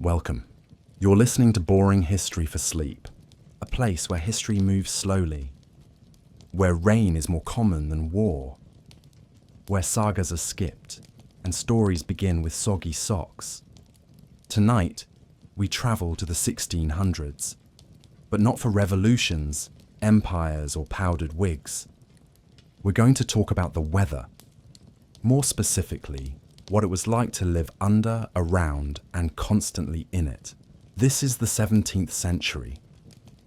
Welcome. You're listening to Boring History for Sleep, a place where history moves slowly, where rain is more common than war, where sagas are skipped and stories begin with soggy socks. Tonight, we travel to the 1600s, but not for revolutions, empires, or powdered wigs. We're going to talk about the weather. More specifically, what it was like to live under, around, and constantly in it. This is the 17th century,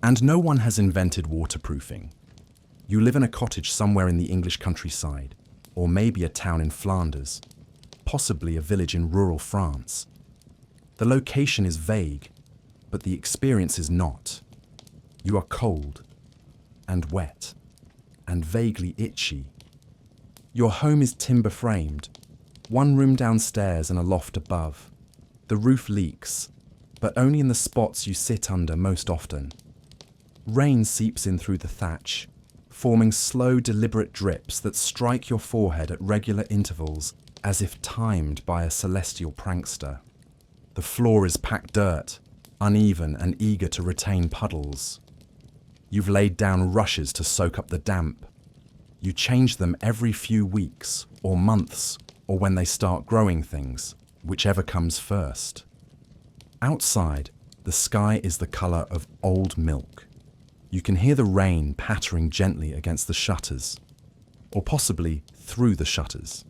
and no one has invented waterproofing. You live in a cottage somewhere in the English countryside, or maybe a town in Flanders, possibly a village in rural France. The location is vague, but the experience is not. You are cold, and wet, and vaguely itchy. Your home is timber-framed, one room downstairs and a loft above. The roof leaks, but only in the spots you sit under most often. Rain seeps in through the thatch, forming slow, deliberate drips that strike your forehead at regular intervals as if timed by a celestial prankster. The floor is packed dirt, uneven and eager to retain puddles. You've laid down rushes to soak up the damp. You change them every few weeks or months, or when they start growing things, whichever comes first. Outside, the sky is the colour of old milk. You can hear the rain pattering gently against the shutters, or possibly through the shutters.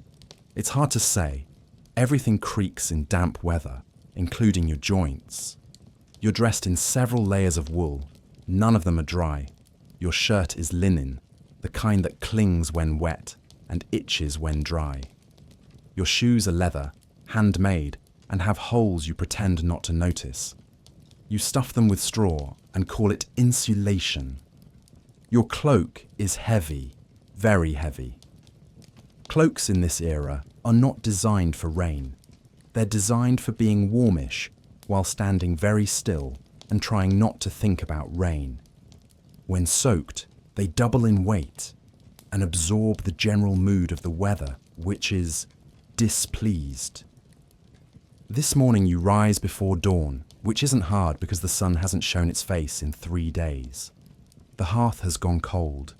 It's hard to say. Everything creaks in damp weather, including your joints. You're dressed in several layers of wool. None of them are dry. Your shirt is linen, the kind that clings when wet and itches when dry. Your shoes are leather, handmade, and have holes you pretend not to notice. You stuff them with straw and call it insulation. Your cloak is heavy, very heavy. Cloaks in this era are not designed for rain. They're designed for being warmish while standing very still and trying not to think about rain. When soaked, they double in weight and absorb the general mood of the weather, which is displeased. This morning you rise before dawn, which isn't hard because the sun hasn't shown its face in 3 days. The hearth has gone cold.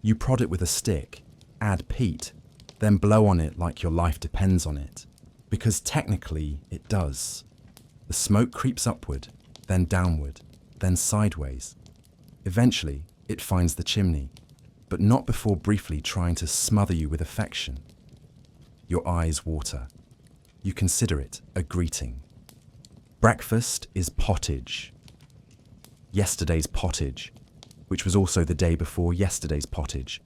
You prod it with a stick, add peat, then blow on it like your life depends on it, because technically it does. The smoke creeps upward, then downward, then sideways. Eventually, it finds the chimney, but not before briefly trying to smother you with affection. Your eyes water. You consider it a greeting. Breakfast is pottage. Yesterday's pottage, which was also the day before yesterday's pottage.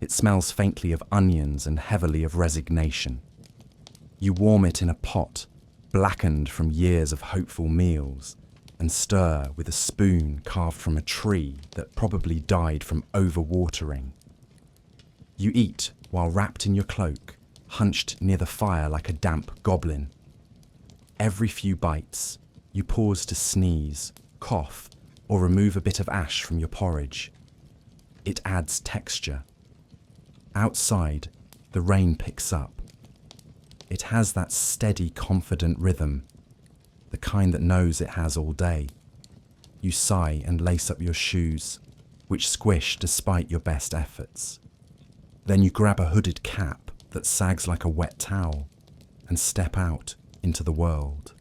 It smells faintly of onions and heavily of resignation. You warm it in a pot, blackened from years of hopeful meals, and stir with a spoon carved from a tree that probably died from overwatering. You eat while wrapped in your cloak, hunched near the fire like a damp goblin. Every few bites, you pause to sneeze, cough, or remove a bit of ash from your porridge. It adds texture. Outside, the rain picks up. It has that steady, confident rhythm, the kind that knows it has all day. You sigh and lace up your shoes, which squish despite your best efforts. Then you grab a hooded cap that sags like a wet towel and step out into the world.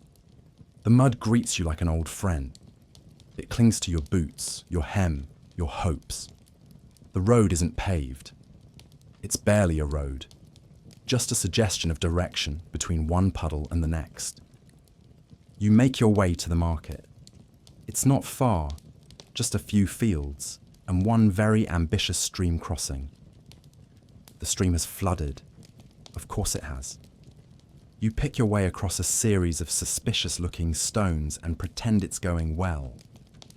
The mud greets you like an old friend. It clings to your boots, your hem, your hopes. The road isn't paved. It's barely a road, just a suggestion of direction between one puddle and the next. You make your way to the market. It's not far, just a few fields and one very ambitious stream crossing. The stream has flooded. Of course it has. You pick your way across a series of suspicious-looking stones and pretend it's going well.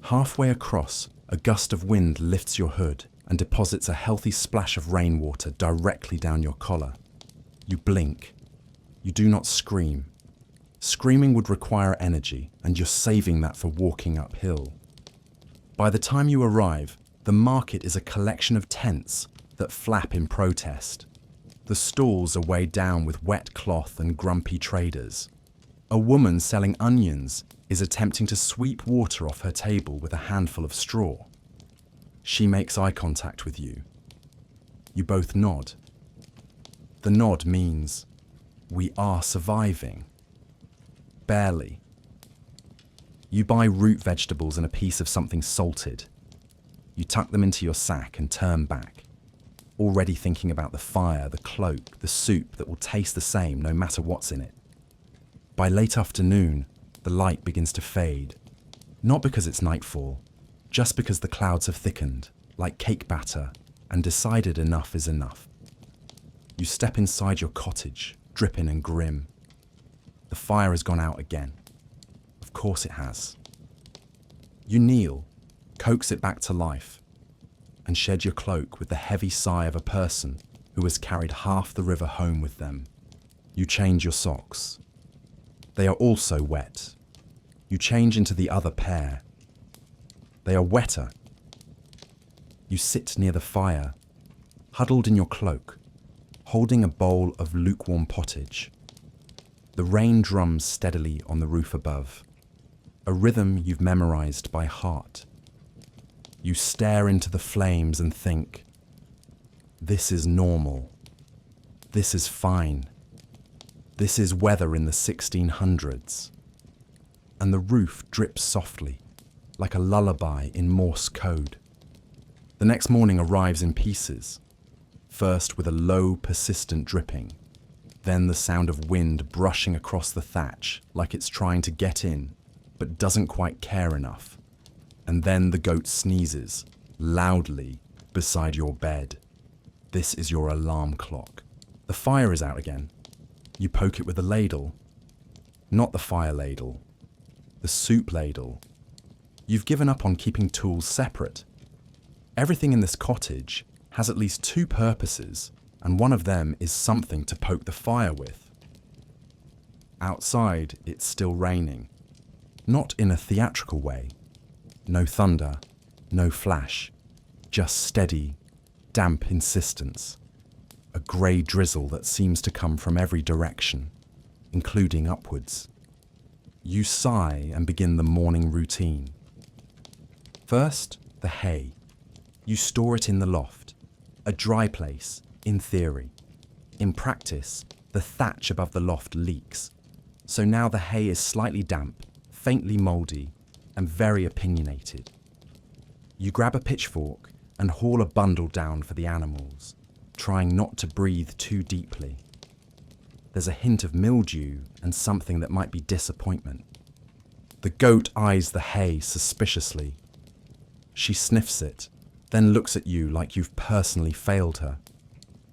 Halfway across, a gust of wind lifts your hood and deposits a healthy splash of rainwater directly down your collar. You blink. You do not scream. Screaming would require energy, and you're saving that for walking uphill. By the time you arrive, the market is a collection of tents that flap in protest. The stalls are weighed down with wet cloth and grumpy traders. A woman selling onions is attempting to sweep water off her table with a handful of straw. She makes eye contact with you. You both nod. The nod means we are surviving. Barely. You buy root vegetables and a piece of something salted. You tuck them into your sack and turn back, already thinking about the fire, the cloak, the soup that will taste the same no matter what's in it. By late afternoon, the light begins to fade, not because it's nightfall, just because the clouds have thickened, like cake batter, and decided enough is enough. You step inside your cottage, dripping and grim. The fire has gone out again. Of course it has. You kneel, coax it back to life, and shed your cloak with the heavy sigh of a person who has carried half the river home with them. You change your socks. They are also wet. You change into the other pair. They are wetter. You sit near the fire, huddled in your cloak, holding a bowl of lukewarm pottage. The rain drums steadily on the roof above, a rhythm you've memorized by heart. You stare into the flames and think, this is normal. This is fine. This is weather in the 1600s. And the roof drips softly, like a lullaby in Morse code. The next morning arrives in pieces, first with a low, persistent dripping, then the sound of wind brushing across the thatch like it's trying to get in, but doesn't quite care enough. And then the goat sneezes, loudly, beside your bed. This is your alarm clock. The fire is out again. You poke it with a ladle. Not the fire ladle, the soup ladle. You've given up on keeping tools separate. Everything in this cottage has at least two purposes, and one of them is something to poke the fire with. Outside, it's still raining. Not in a theatrical way. No thunder, no flash, just steady, damp insistence. A grey drizzle that seems to come from every direction, including upwards. You sigh and begin the morning routine. First, the hay. You store it in the loft, a dry place, in theory. In practice, the thatch above the loft leaks, so now the hay is slightly damp, faintly mouldy, and very opinionated. You grab a pitchfork and haul a bundle down for the animals, trying not to breathe too deeply. There's a hint of mildew and something that might be disappointment. The goat eyes the hay suspiciously. She sniffs it, then looks at you like you've personally failed her.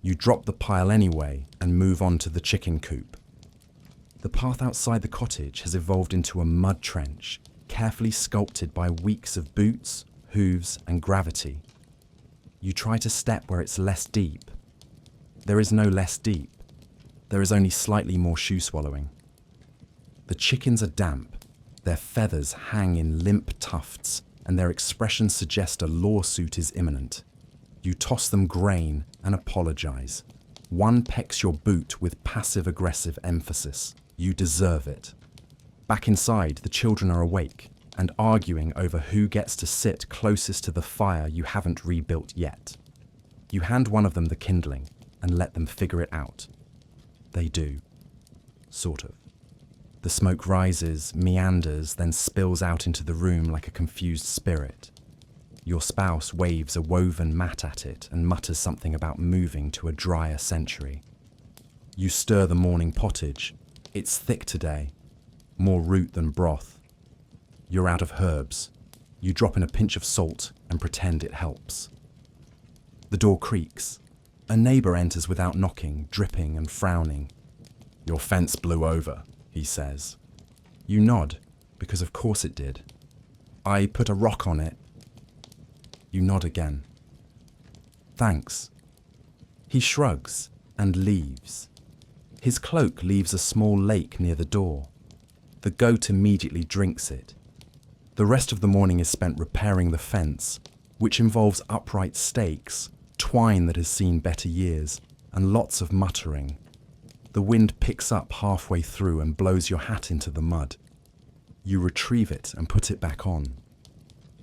You drop the pile anyway and move on to the chicken coop. The path outside the cottage has evolved into a mud trench, carefully sculpted by weeks of boots, hooves, and gravity. You try to step where it's less deep. There is no less deep. There is only slightly more shoe swallowing. The chickens are damp. Their feathers hang in limp tufts, and their expressions suggest a lawsuit is imminent. You toss them grain and apologize. One pecks your boot with passive-aggressive emphasis. You deserve it. Back inside, the children are awake and arguing over who gets to sit closest to the fire you haven't rebuilt yet. You hand one of them the kindling and let them figure it out. They do. Sort of. The smoke rises, meanders, then spills out into the room like a confused spirit. Your spouse waves a woven mat at it and mutters something about moving to a drier century. You stir the morning pottage. It's thick today, more root than broth. You're out of herbs. You drop in a pinch of salt and pretend it helps. The door creaks. A neighbour enters without knocking, dripping and frowning. "Your fence blew over," he says. You nod, because of course it did. "I put a rock on it." You nod again. "Thanks." He shrugs and leaves. His cloak leaves a small lake near the door. The goat immediately drinks it. The rest of the morning is spent repairing the fence, which involves upright stakes, twine that has seen better years, and lots of muttering. The wind picks up halfway through and blows your hat into the mud. You retrieve it and put it back on.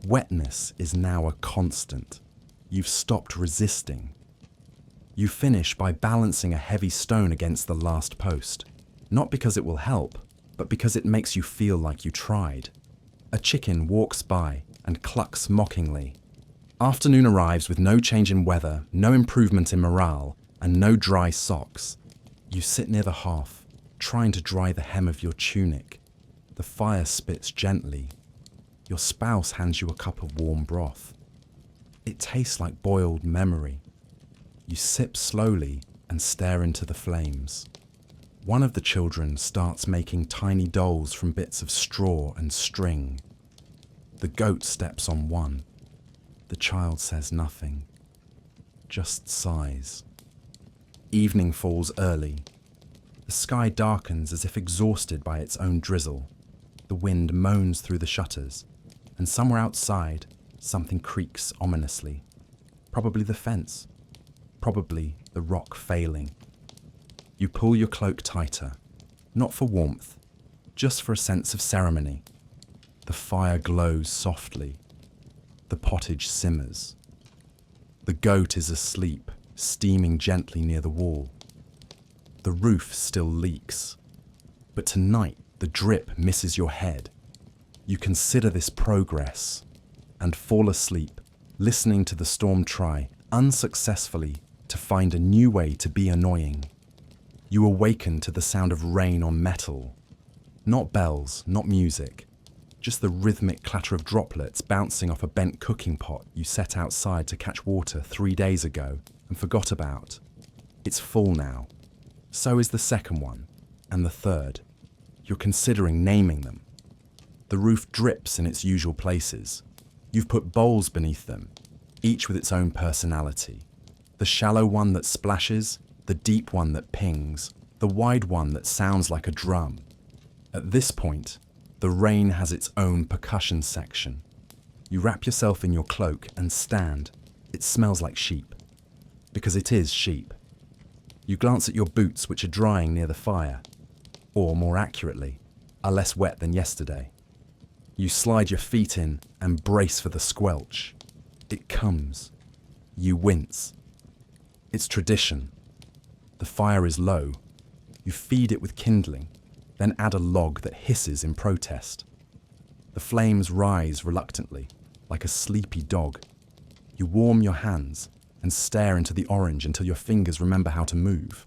Wetness is now a constant. You've stopped resisting. You finish by balancing a heavy stone against the last post, not because it will help, but because it makes you feel like you tried. A chicken walks by and clucks mockingly. Afternoon arrives with no change in weather, no improvement in morale, and no dry socks. You sit near the hearth, trying to dry the hem of your tunic. The fire spits gently. Your spouse hands you a cup of warm broth. It tastes like boiled memory. You sip slowly and stare into the flames. One of the children starts making tiny dolls from bits of straw and string. The goat steps on one. The child says nothing, just sighs. Evening falls early. The sky darkens as if exhausted by its own drizzle. The wind moans through the shutters, and somewhere outside, something creaks ominously. Probably the fence. Probably the rock failing. You pull your cloak tighter, not for warmth, just for a sense of ceremony. The fire glows softly. The pottage simmers. The goat is asleep, steaming gently near the wall. The roof still leaks, but tonight the drip misses your head. You consider this progress and fall asleep, listening to the storm try, unsuccessfully, to find a new way to be annoying. You awaken to the sound of rain on metal. Not bells, not music, just the rhythmic clatter of droplets bouncing off a bent cooking pot you set outside to catch water 3 days ago and forgot about. It's full now. So is the second one, and the third. You're considering naming them. The roof drips in its usual places. You've put bowls beneath them, each with its own personality. The shallow one that splashes, the deep one that pings, the wide one that sounds like a drum. At this point, the rain has its own percussion section. You wrap yourself in your cloak and stand. It smells like sheep. Because it is sheep. You glance at your boots, which are drying near the fire. Or, more accurately, are less wet than yesterday. You slide your feet in and brace for the squelch. It comes. You wince. It's tradition. The fire is low. You feed it with kindling, then add a log that hisses in protest. The flames rise reluctantly, like a sleepy dog. You warm your hands and stare into the orange until your fingers remember how to move.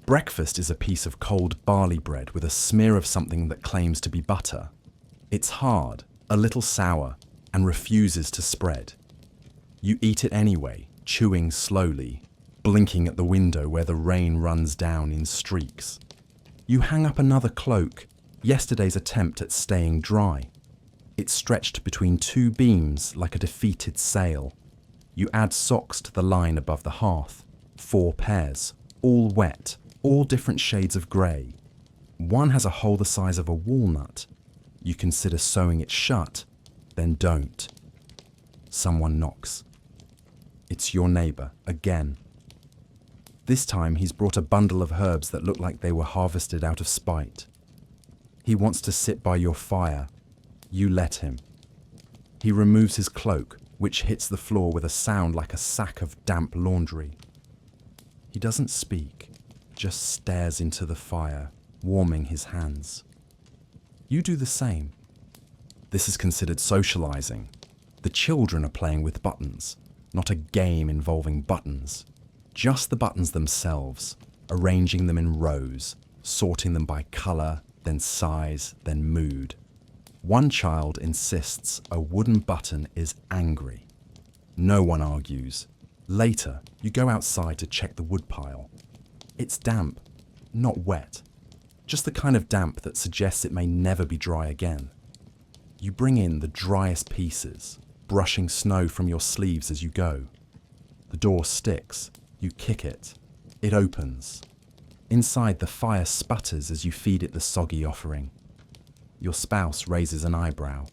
Breakfast is a piece of cold barley bread with a smear of something that claims to be butter. It's hard, a little sour, and refuses to spread. You eat it anyway, chewing slowly, blinking at the window where the rain runs down in streaks. You hang up another cloak, yesterday's attempt at staying dry. It's stretched between two beams like a defeated sail. You add socks to the line above the hearth, 4 pairs, all wet, all different shades of grey. One has a hole the size of a walnut. You consider sewing it shut, then don't. Someone knocks. It's your neighbour, again. This time he's brought a bundle of herbs that look like they were harvested out of spite. He wants to sit by your fire. You let him. He removes his cloak, which hits the floor with a sound like a sack of damp laundry. He doesn't speak, just stares into the fire, warming his hands. You do the same. This is considered socializing. The children are playing with buttons, not a game involving buttons. Just the buttons themselves, arranging them in rows, sorting them by color, then size, then mood. One child insists a wooden button is angry. No one argues. Later, you go outside to check the woodpile. It's damp, not wet. Just the kind of damp that suggests it may never be dry again. You bring in the driest pieces, brushing snow from your sleeves as you go. The door sticks. You kick it. It opens. Inside, the fire sputters as you feed it the soggy offering. Your spouse raises an eyebrow.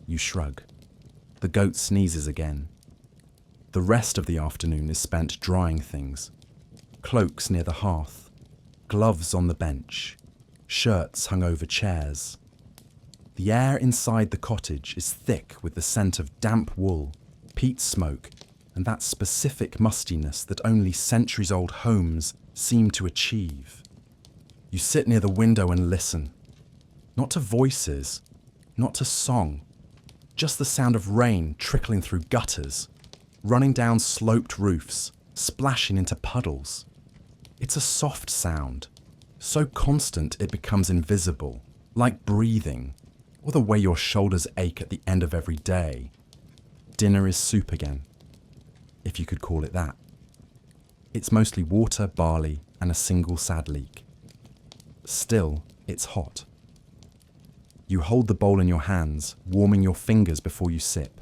You shrug. The goat sneezes again. The rest of the afternoon is spent drying things. Cloaks near the hearth. gloves on the bench, shirts hung over chairs. The air inside the cottage is thick with the scent of damp wool, peat smoke, and that specific mustiness that only centuries-old homes seem to achieve. You sit near the window and listen. Not to voices, not to song, just the sound of rain trickling through gutters, running down sloped roofs, splashing into puddles. It's a soft sound, so constant it becomes invisible, like breathing, or the way your shoulders ache at the end of every day. Dinner is soup again, if you could call it that. It's mostly water, barley, and a single sad leek. Still, it's hot. You hold the bowl in your hands, warming your fingers before you sip.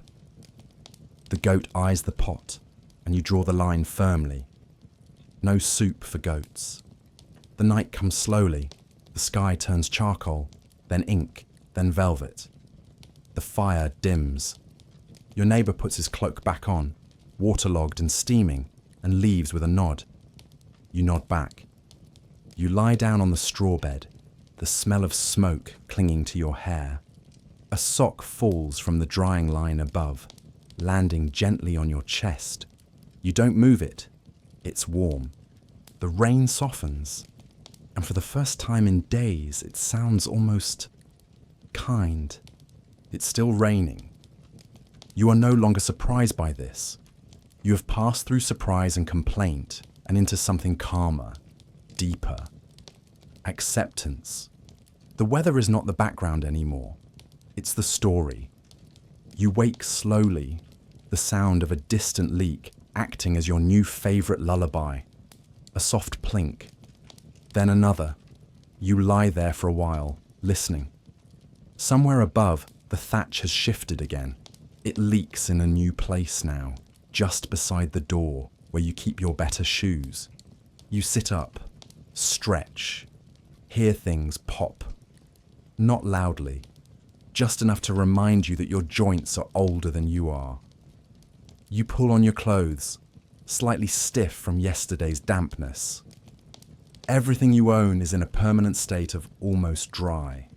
The goat eyes the pot, and you draw the line firmly. No soup for goats. The night comes slowly. The sky turns charcoal, then ink, then velvet. The fire dims. Your neighbour puts his cloak back on, waterlogged and steaming, and leaves with a nod. You nod back. You lie down on the straw bed, the smell of smoke clinging to your hair. A sock falls from the drying line above, landing gently on your chest. You don't move it. It's warm. The rain softens, and for the first time in days, it sounds almost kind. It's still raining. You are no longer surprised by this. You have passed through surprise and complaint and into something calmer, deeper. Acceptance. The weather is not the background anymore. It's the story. You wake slowly, the sound of a distant leak acting as your new favourite lullaby. A soft plink. Then another. You lie there for a while, listening. Somewhere above, the thatch has shifted again. It leaks in a new place now, just beside the door where you keep your better shoes. You sit up, stretch, hear things pop. Not loudly, just enough to remind you that your joints are older than you are. You pull on your clothes, slightly stiff from yesterday's dampness. Everything you own is in a permanent state of almost dry.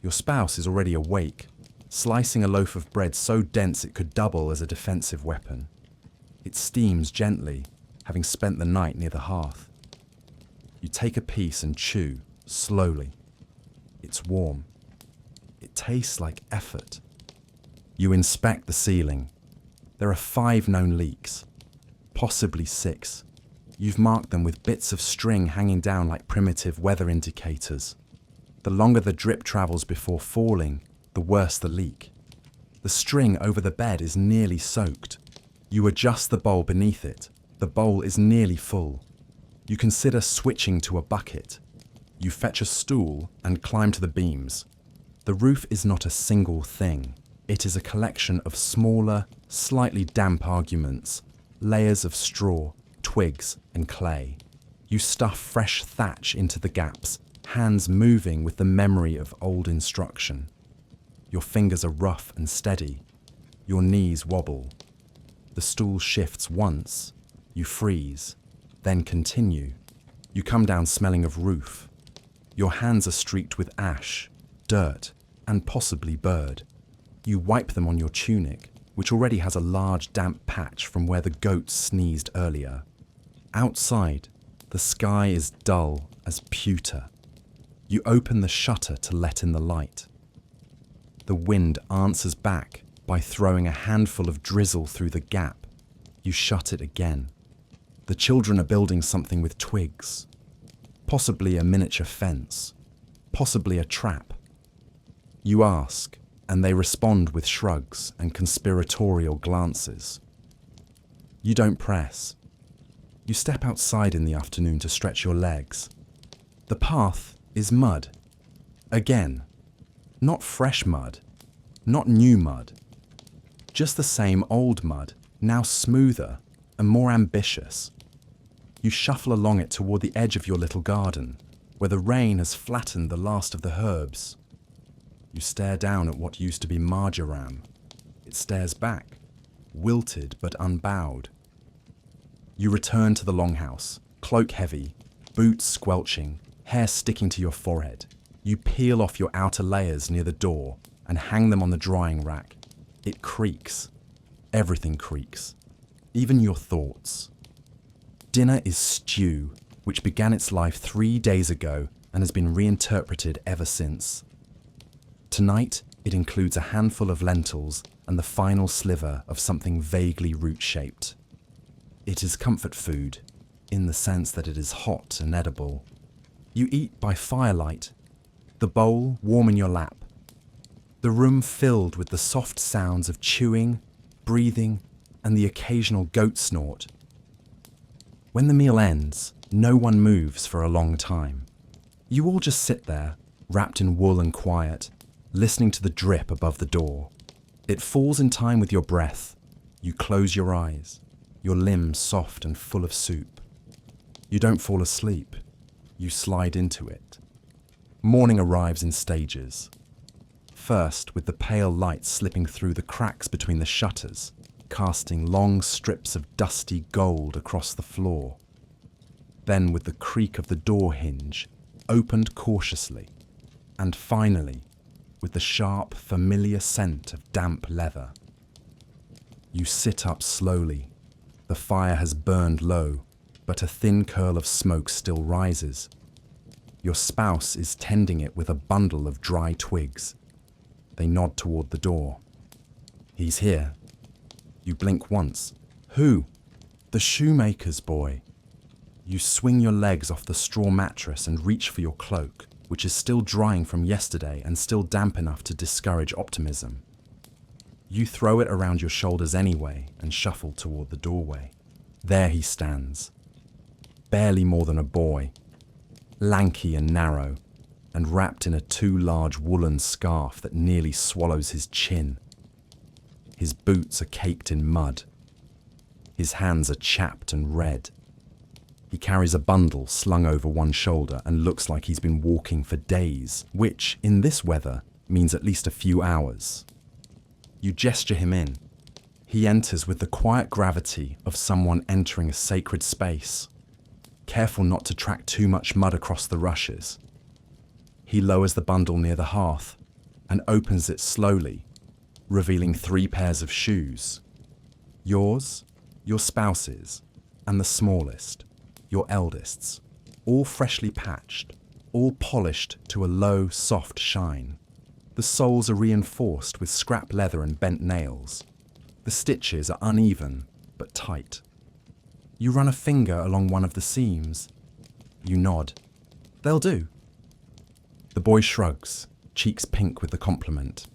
Your spouse is already awake, slicing a loaf of bread so dense it could double as a defensive weapon. It steams gently, having spent the night near the hearth. You take a piece and chew, slowly. It's warm. It tastes like effort. You inspect the ceiling. There are 5 known leaks, possibly 6. You've marked them with bits of string hanging down like primitive weather indicators. The longer the drip travels before falling, the worse the leak. The string over the bed is nearly soaked. You adjust the bowl beneath it. The bowl is nearly full. You consider switching to a bucket. You fetch a stool and climb to the beams. The roof is not a single thing. It is a collection of smaller, slightly damp arguments, layers of straw, twigs, and clay. You stuff fresh thatch into the gaps, hands moving with the memory of old instruction. Your fingers are rough and steady. Your knees wobble. The stool shifts once. You freeze, then continue. You come down smelling of roof. Your hands are streaked with ash, dirt, and possibly bird. You wipe them on your tunic, which already has a large damp patch from where the goats sneezed earlier. Outside, the sky is dull as pewter. You open the shutter to let in the light. The wind answers back by throwing a handful of drizzle through the gap. You shut it again. The children are building something with twigs. Possibly a miniature fence. Possibly a trap. You ask, and they respond with shrugs and conspiratorial glances. You don't press. You step outside in the afternoon to stretch your legs. The path is mud. Again. Not fresh mud. Not new mud. Just the same old mud, now smoother and more ambitious. You shuffle along it toward the edge of your little garden, where the rain has flattened the last of the herbs. You stare down at what used to be marjoram. It stares back, wilted but unbowed. You return to the longhouse, cloak heavy, boots squelching, hair sticking to your forehead. You peel off your outer layers near the door and hang them on the drying rack. It creaks. Everything creaks. Even your thoughts. Dinner is stew, which began its life 3 days ago and has been reinterpreted ever since. Tonight, it includes a handful of lentils and the final sliver of something vaguely root-shaped. It is comfort food, in the sense that it is hot and edible. You eat by firelight, the bowl warm in your lap, the room filled with the soft sounds of chewing, breathing, and the occasional goat snort. When the meal ends, no one moves for a long time. You all just sit there, wrapped in wool and quiet, listening to the drip above the door. It falls in time with your breath. You close your eyes, your limbs soft and full of soup. You don't fall asleep. You slide into it. Morning arrives in stages. First, with the pale light slipping through the cracks between the shutters, casting long strips of dusty gold across the floor. Then with the creak of the door hinge, opened cautiously. And finally, with the sharp, familiar scent of damp leather. You sit up slowly. The fire has burned low, but a thin curl of smoke still rises. Your spouse is tending it with a bundle of dry twigs. They nod toward the door. He's here. You blink once. Who? The shoemaker's boy. You swing your legs off the straw mattress and reach for your cloak, which is still drying from yesterday and still damp enough to discourage optimism. You throw it around your shoulders anyway and shuffle toward the doorway. There he stands, barely more than a boy, lanky and narrow, and wrapped in a too large woolen scarf that nearly swallows his chin. His boots are caked in mud. His hands are chapped and red. He carries a bundle slung over one shoulder and looks like he's been walking for days, which, in this weather, means at least a few hours. You gesture him in. He enters with the quiet gravity of someone entering a sacred space, careful not to track too much mud across the rushes. He lowers the bundle near the hearth and opens it slowly, revealing 3 pairs of shoes. Yours, your spouse's, and the smallest, your eldest's, all freshly patched, all polished to a low, soft shine. The soles are reinforced with scrap leather and bent nails. The stitches are uneven, but tight. You run a finger along one of the seams. You nod. They'll do. The boy shrugs, cheeks pink with the compliment.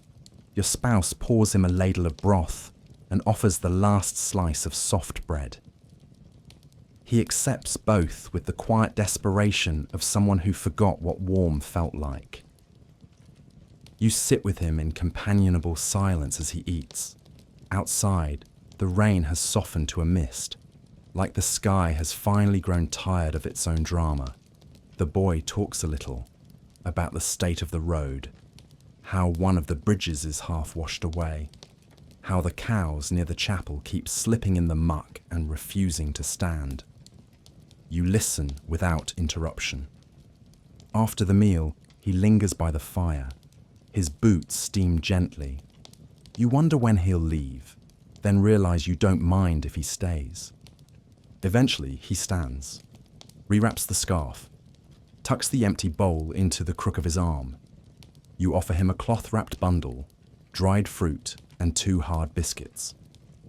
Your spouse pours him a ladle of broth and offers the last slice of soft bread. He accepts both with the quiet desperation of someone who forgot what warm felt like. You sit with him in companionable silence as he eats. Outside, the rain has softened to a mist, like the sky has finally grown tired of its own drama. The boy talks a little about the state of the road, how one of the bridges is half washed away, how the cows near the chapel keep slipping in the muck and refusing to stand. You listen without interruption. After the meal, he lingers by the fire. His boots steam gently. You wonder when he'll leave, then realize you don't mind if he stays. Eventually, he stands, rewraps the scarf, tucks the empty bowl into the crook of his arm. You offer him a cloth-wrapped bundle, dried fruit, and 2 hard biscuits.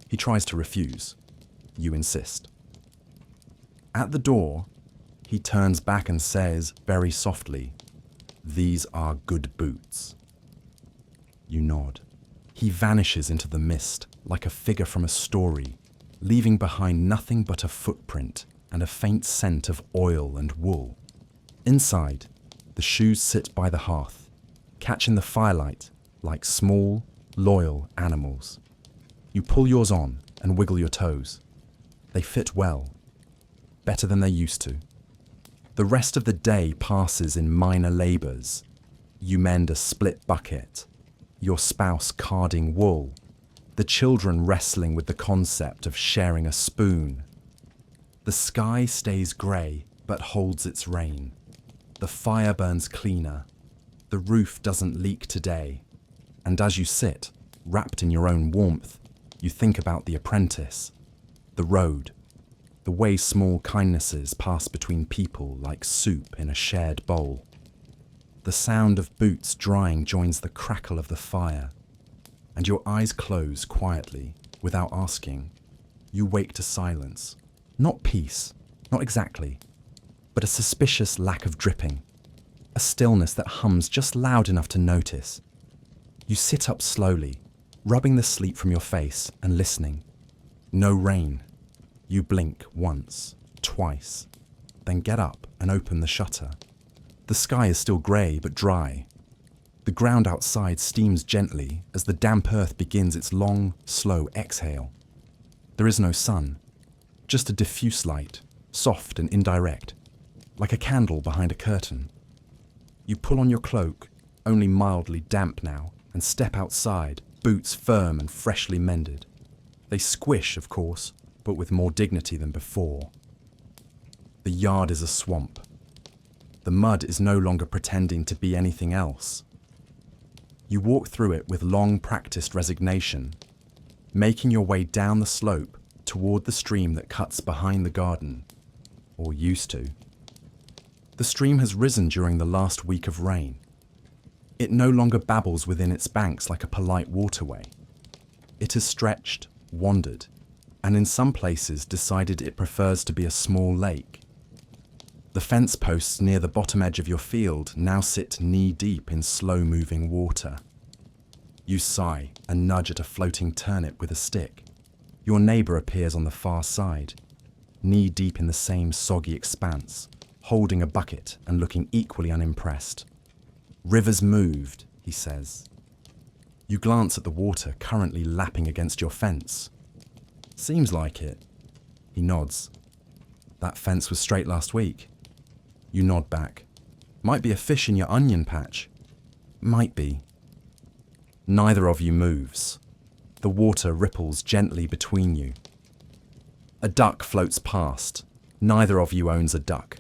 He tries to refuse. You insist. At the door, he turns back and says, very softly, "These are good boots." You nod. He vanishes into the mist like a figure from a story, leaving behind nothing but a footprint and a faint scent of oil and wool. Inside, the shoes sit by the hearth, catching the firelight like small, loyal animals. You pull yours on and wiggle your toes. They fit well, better than they used to. The rest of the day passes in minor labours. You mend a split bucket, your spouse carding wool, the children wrestling with the concept of sharing a spoon. The sky stays grey, but holds its reign. The fire burns cleaner. The roof doesn't leak today. And as you sit, wrapped in your own warmth, you think about the apprentice, the road, the way small kindnesses pass between people like soup in a shared bowl. The sound of boots drying joins the crackle of the fire, and your eyes close quietly, without asking. You wake to silence. Not peace, not exactly, but a suspicious lack of dripping. A stillness that hums just loud enough to notice. You sit up slowly, rubbing the sleep from your face and listening. No rain. You blink once, twice, then get up and open the shutter. The sky is still grey but dry. The ground outside steams gently as the damp earth begins its long, slow exhale. There is no sun, just a diffuse light, soft and indirect, like a candle behind a curtain. You pull on your cloak, only mildly damp now, and step outside, boots firm and freshly mended. They squish, of course, but with more dignity than before. The yard is a swamp. The mud is no longer pretending to be anything else. You walk through it with long practiced resignation, making your way down the slope toward the stream that cuts behind the garden, or used to. The stream has risen during the last week of rain. It no longer babbles within its banks like a polite waterway. It has stretched, wandered, and in some places decided it prefers to be a small lake. The fence posts near the bottom edge of your field now sit knee-deep in slow-moving water. You sigh and nudge at a floating turnip with a stick. Your neighbour appears on the far side, knee-deep in the same soggy expanse, holding a bucket and looking equally unimpressed. "River's moved," he says. You glance at the water currently lapping against your fence. "Seems like it." He nods. "That fence was straight last week." You nod back. "Might be a fish in your onion patch." "Might be." Neither of you moves. The water ripples gently between you. A duck floats past. Neither of you owns a duck.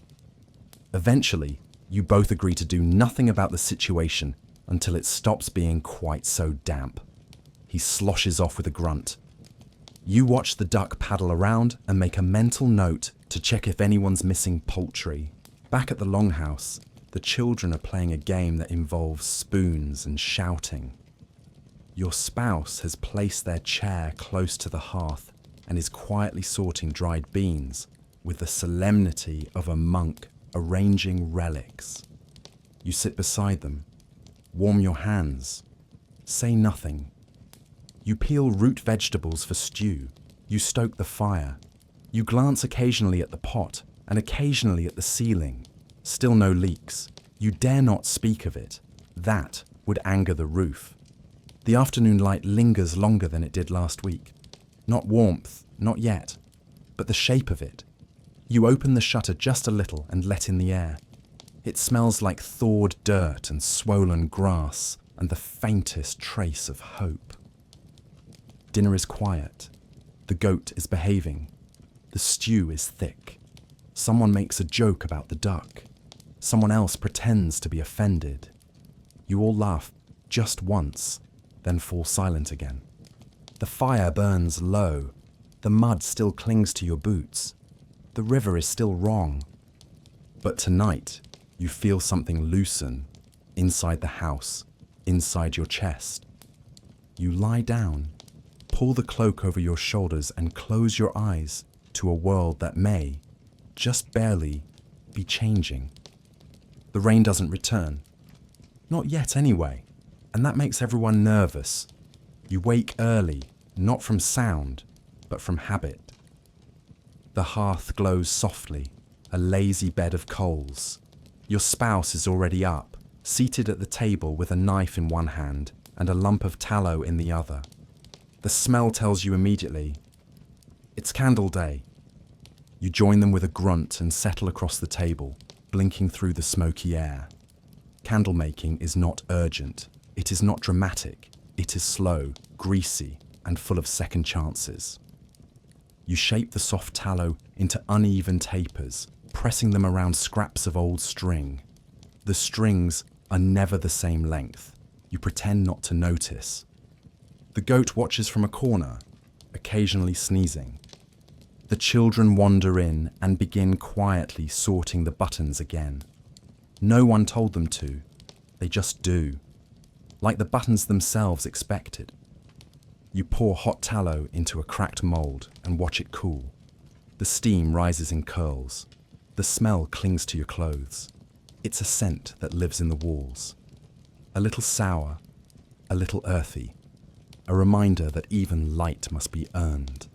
Eventually, you both agree to do nothing about the situation until it stops being quite so damp. He sloshes off with a grunt. You watch the duck paddle around and make a mental note to check if anyone's missing poultry. Back at the longhouse, the children are playing a game that involves spoons and shouting. Your spouse has placed their chair close to the hearth and is quietly sorting dried beans with the solemnity of a monk arranging relics. You sit beside them, warm your hands, say nothing. You peel root vegetables for stew. You stoke the fire. You glance occasionally at the pot and occasionally at the ceiling. Still no leaks. You dare not speak of it. That would anger the roof. The afternoon light lingers longer than it did last week. Not warmth, not yet, but the shape of it. You open the shutter just a little and let in the air. It smells like thawed dirt and swollen grass and the faintest trace of hope. Dinner is quiet. The goat is behaving. The stew is thick. Someone makes a joke about the duck. Someone else pretends to be offended. You all laugh just once, then fall silent again. The fire burns low. The mud still clings to your boots. The river is still wrong. But tonight, you feel something loosen inside the house, inside your chest. You lie down, pull the cloak over your shoulders and close your eyes to a world that may, just barely, be changing. The rain doesn't return. Not yet anyway, and that makes everyone nervous. You wake early, not from sound, but from habit. The hearth glows softly, a lazy bed of coals. Your spouse is already up, seated at the table with a knife in one hand and a lump of tallow in the other. The smell tells you immediately, it's candle day. You join them with a grunt and settle across the table, blinking through the smoky air. Candle making is not urgent. It is not dramatic. It is slow, greasy, and full of second chances. You shape the soft tallow into uneven tapers, pressing them around scraps of old string. The strings are never the same length. You pretend not to notice. The goat watches from a corner, occasionally sneezing. The children wander in and begin quietly sorting the buttons again. No one told them to. They just do. Like the buttons themselves expected. You pour hot tallow into a cracked mould and watch it cool. The steam rises in curls. The smell clings to your clothes. It's a scent that lives in the walls. A little sour, a little earthy, a reminder that even light must be earned.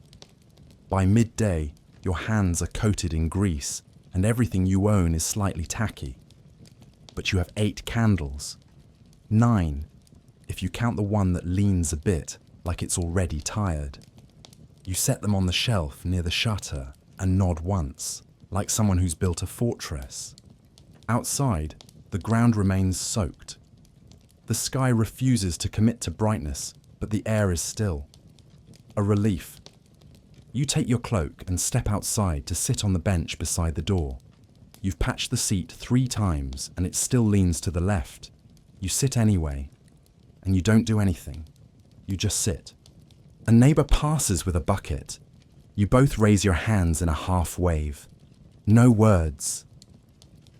By midday, your hands are coated in grease and everything you own is slightly tacky. But you have 8 candles. 9, if you count the one that leans a bit like it's already tired. You set them on the shelf near the shutter and nod once, like someone who's built a fortress. Outside, the ground remains soaked. The sky refuses to commit to brightness, but the air is still. A relief. You take your cloak and step outside to sit on the bench beside the door. You've patched the seat 3 times and it still leans to the left. You sit anyway, and you don't do anything. You just sit. A neighbour passes with a bucket. You both raise your hands in a half wave. No words.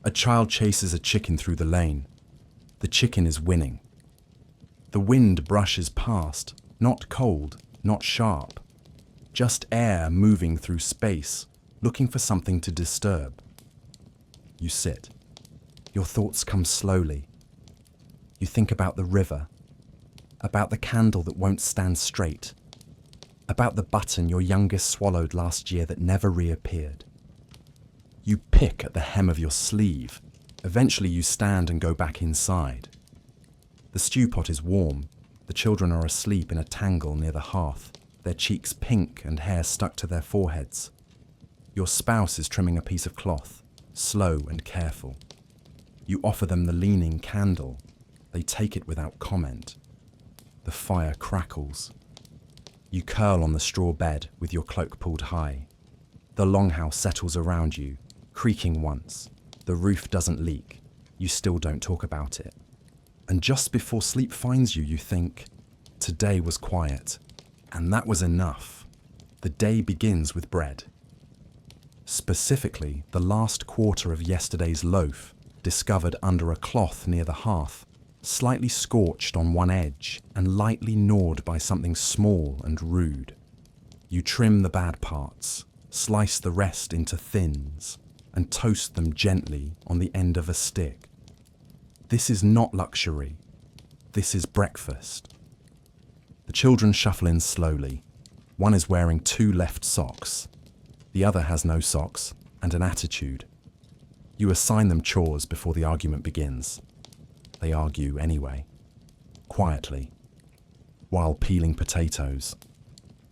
A child chases a chicken through the lane. The chicken is winning. The wind brushes past, not cold, not sharp. Just air moving through space, looking for something to disturb. You sit. Your thoughts come slowly. You think about the river, about the candle that won't stand straight, about the button your youngest swallowed last year that never reappeared. You pick at the hem of your sleeve. Eventually you stand and go back inside. The stew pot is warm. The children are asleep in a tangle near the hearth, their cheeks pink and hair stuck to their foreheads. Your spouse is trimming a piece of cloth, slow and careful. You offer them the leaning candle. They take it without comment. The fire crackles. You curl on the straw bed with your cloak pulled high. The longhouse settles around you, creaking once. The roof doesn't leak. You still don't talk about it. And just before sleep finds you, you think, today was quiet. And that was enough. The day begins with bread. Specifically, the last quarter of yesterday's loaf, discovered under a cloth near the hearth, slightly scorched on one edge and lightly gnawed by something small and rude. You trim the bad parts, slice the rest into thins, and toast them gently on the end of a stick. This is not luxury. This is breakfast. The children shuffle in slowly. One is wearing 2 left socks. The other has no socks and an attitude. You assign them chores before the argument begins. They argue anyway, quietly, while peeling potatoes.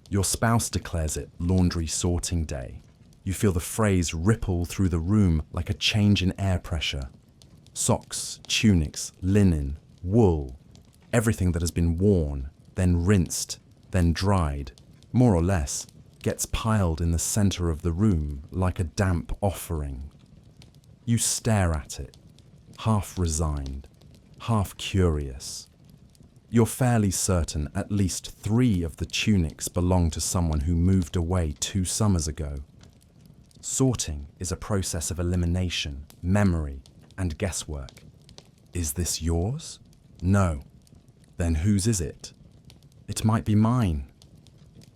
Your spouse declares it laundry sorting day. You feel the phrase ripple through the room like a change in air pressure. Socks, tunics, linen, wool, everything that has been worn, then rinsed, then dried, more or less, gets piled in the center of the room like a damp offering. You stare at it, half resigned, half curious. You're fairly certain at least 3 of the tunics belong to someone who moved away 2 summers ago. Sorting is a process of elimination, memory, and guesswork. Is this yours? No. Then whose is it? It might be mine.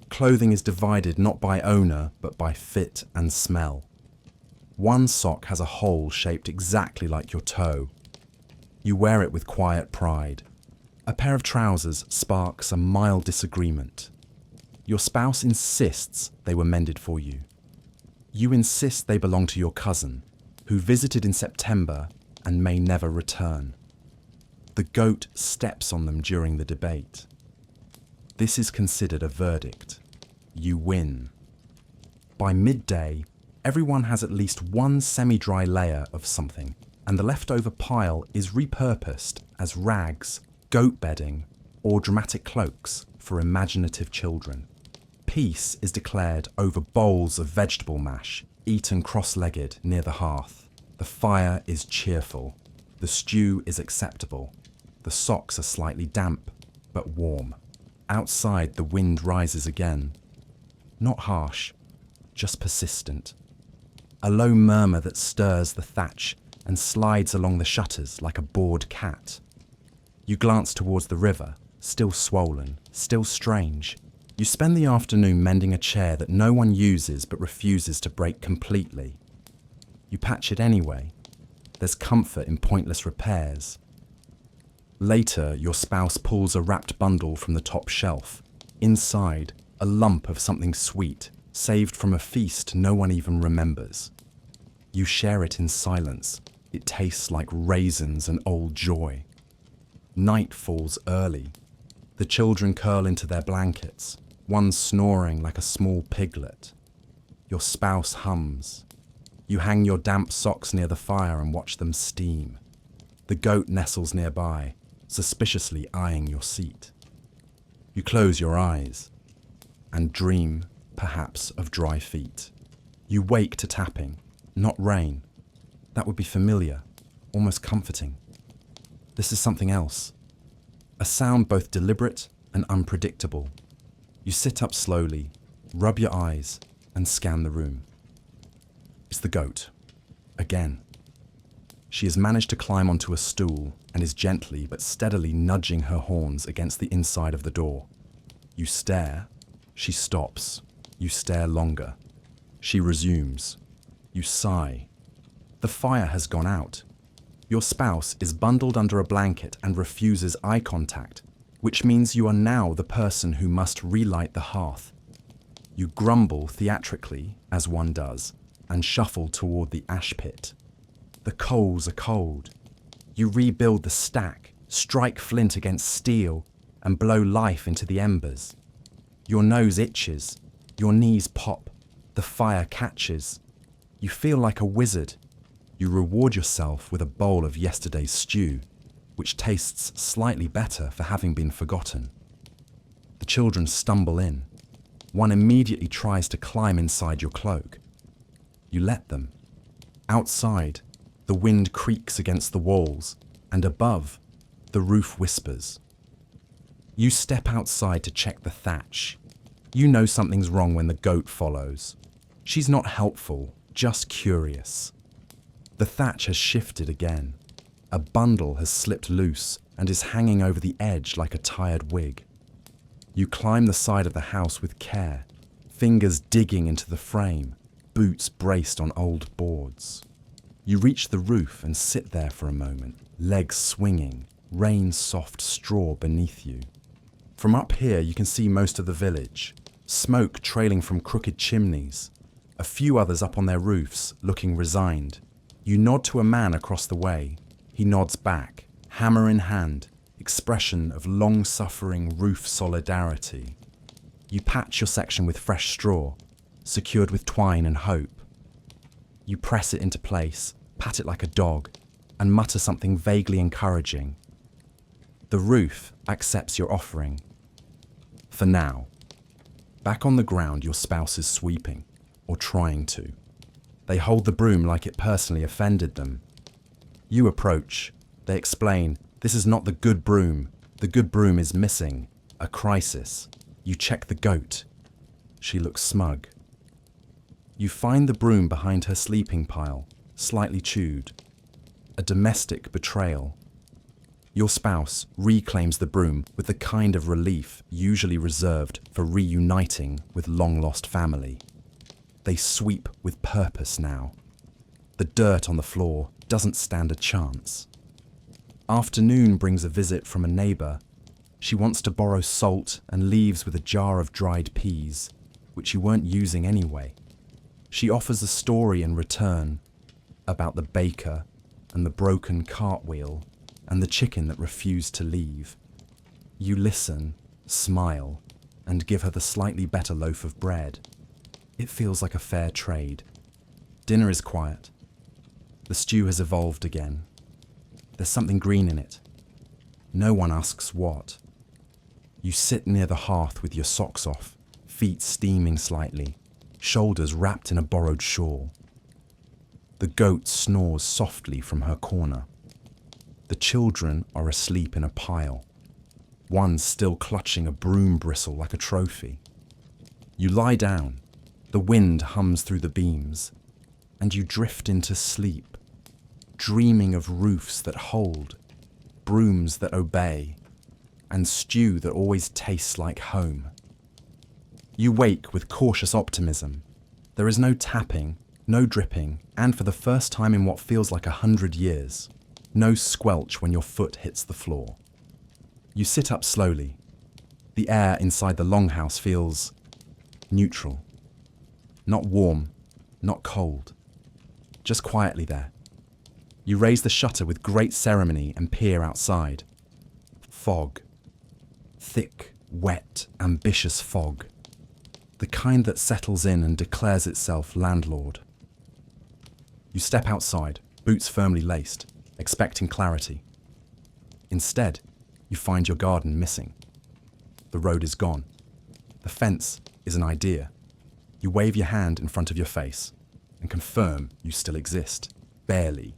Clothing is divided not by owner, but by fit and smell. One sock has a hole shaped exactly like your toe. You wear it with quiet pride. A pair of trousers sparks a mild disagreement. Your spouse insists they were mended for you. You insist they belong to your cousin, who visited in September and may never return. The goat steps on them during the debate. This is considered a verdict. You win. By midday, everyone has at least one semi-dry layer of something, and the leftover pile is repurposed as rags, goat bedding, or dramatic cloaks for imaginative children. Peace is declared over bowls of vegetable mash, eaten cross-legged near the hearth. The fire is cheerful. The stew is acceptable. The socks are slightly damp, but warm. Outside, the wind rises again. Not harsh, just persistent. A low murmur that stirs the thatch and slides along the shutters like a bored cat. You glance towards the river, still swollen, still strange. You spend the afternoon mending a chair that no one uses but refuses to break completely. You patch it anyway. There's comfort in pointless repairs. Later, your spouse pulls a wrapped bundle from the top shelf. Inside, a lump of something sweet, saved from a feast no one even remembers. You share it in silence. It tastes like raisins and old joy. Night falls early. The children curl into their blankets, one snoring like a small piglet. Your spouse hums. You hang your damp socks near the fire and watch them steam. The goat nestles nearby, suspiciously eyeing your seat. You close your eyes and dream, perhaps, of dry feet. You wake to tapping, not rain. That would be familiar, almost comforting. This is something else. A sound both deliberate and unpredictable. You sit up slowly, rub your eyes, and scan the room. It's the goat. Again. She has managed to climb onto a stool and is gently but steadily nudging her horns against the inside of the door. You stare. She stops. You stare longer. She resumes. You sigh. The fire has gone out. Your spouse is bundled under a blanket and refuses eye contact, which means you are now the person who must relight the hearth. You grumble theatrically, as one does, and shuffle toward the ash pit. The coals are cold. You rebuild the stack, strike flint against steel, and blow life into the embers. Your nose itches. Your knees pop. The fire catches. You feel like a wizard. You reward yourself with a bowl of yesterday's stew, which tastes slightly better for having been forgotten. The children stumble in. One immediately tries to climb inside your cloak. You let them. Outside, the wind creaks against the walls, and above, the roof whispers. You step outside to check the thatch. You know something's wrong when the goat follows. She's not helpful, just curious. The thatch has shifted again. A bundle has slipped loose and is hanging over the edge like a tired wig. You climb the side of the house with care, fingers digging into the frame, boots braced on old boards. You reach the roof and sit there for a moment, legs swinging, rain-soft straw beneath you. From up here you can see most of the village, smoke trailing from crooked chimneys, a few others up on their roofs, looking resigned. You nod to a man across the way. He nods back, hammer in hand, expression of long-suffering roof solidarity. You patch your section with fresh straw, secured with twine and hope. You press it into place, pat it like a dog, and mutter something vaguely encouraging. The roof accepts your offering. For now. Back on the ground, your spouse is sweeping, or trying to. They hold the broom like it personally offended them. You approach. They explain, this is not the good broom. The good broom is missing. A crisis. You check the goat. She looks smug. You find the broom behind her sleeping pile, slightly chewed. A domestic betrayal. Your spouse reclaims the broom with the kind of relief usually reserved for reuniting with long-lost family. They sweep with purpose now. The dirt on the floor doesn't stand a chance. Afternoon brings a visit from a neighbour. She wants to borrow salt and leaves with a jar of dried peas, which you weren't using anyway. She offers a story in return about the baker and the broken cartwheel and the chicken that refused to leave. You listen, smile, and give her the slightly better loaf of bread. It feels like a fair trade. Dinner is quiet. The stew has evolved again. There's something green in it. No one asks what. You sit near the hearth with your socks off, feet steaming slightly, shoulders wrapped in a borrowed shawl. The goat snores softly from her corner. The children are asleep in a pile, one still clutching a broom bristle like a trophy. You lie down, the wind hums through the beams, and you drift into sleep, dreaming of roofs that hold, brooms that obey, and stew that always tastes like home. You wake with cautious optimism. There is no tapping, no dripping, and for the first time in what feels like 100 years, no squelch when your foot hits the floor. You sit up slowly. The air inside the longhouse feels neutral. Not warm, not cold. Just quietly there. You raise the shutter with great ceremony and peer outside. Fog. Thick, wet, ambitious fog. The kind that settles in and declares itself landlord. You step outside, boots firmly laced, expecting clarity. Instead, you find your garden missing. The road is gone. The fence is an idea. You wave your hand in front of your face and confirm you still exist, barely.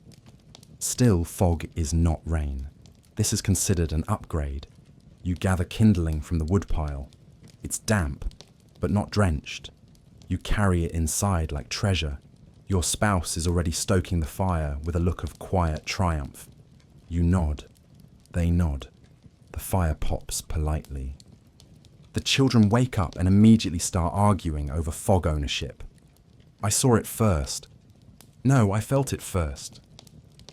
Still, fog is not rain. This is considered an upgrade. You gather kindling from the woodpile. It's damp, but not drenched. You carry it inside like treasure. Your spouse is already stoking the fire with a look of quiet triumph. You nod. They nod. The fire pops politely. The children wake up and immediately start arguing over fog ownership. I saw it first. No, I felt it first.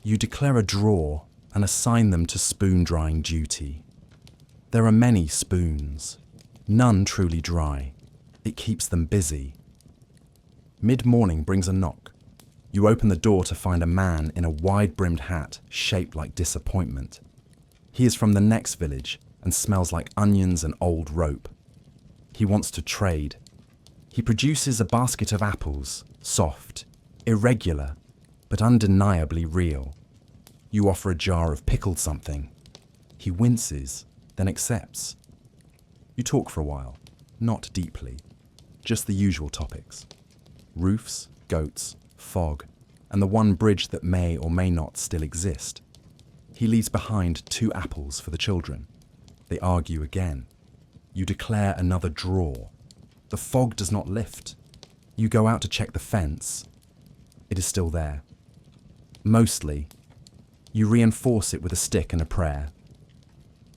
You declare a draw and assign them to spoon drying duty. There are many spoons, none truly dry. It keeps them busy. Mid-morning brings a knock. You open the door to find a man in a wide-brimmed hat shaped like disappointment. He is from the next village and smells like onions and old rope. He wants to trade. He produces a basket of apples, soft, irregular, but undeniably real. You offer a jar of pickled something. He winces, then accepts. You talk for a while, not deeply, just the usual topics. Roofs, goats, fog, and the one bridge that may or may not still exist. He leaves behind 2 apples for the children. They argue again. You declare another draw. The fog does not lift. You go out to check the fence. It is still there. Mostly. You reinforce it with a stick and a prayer.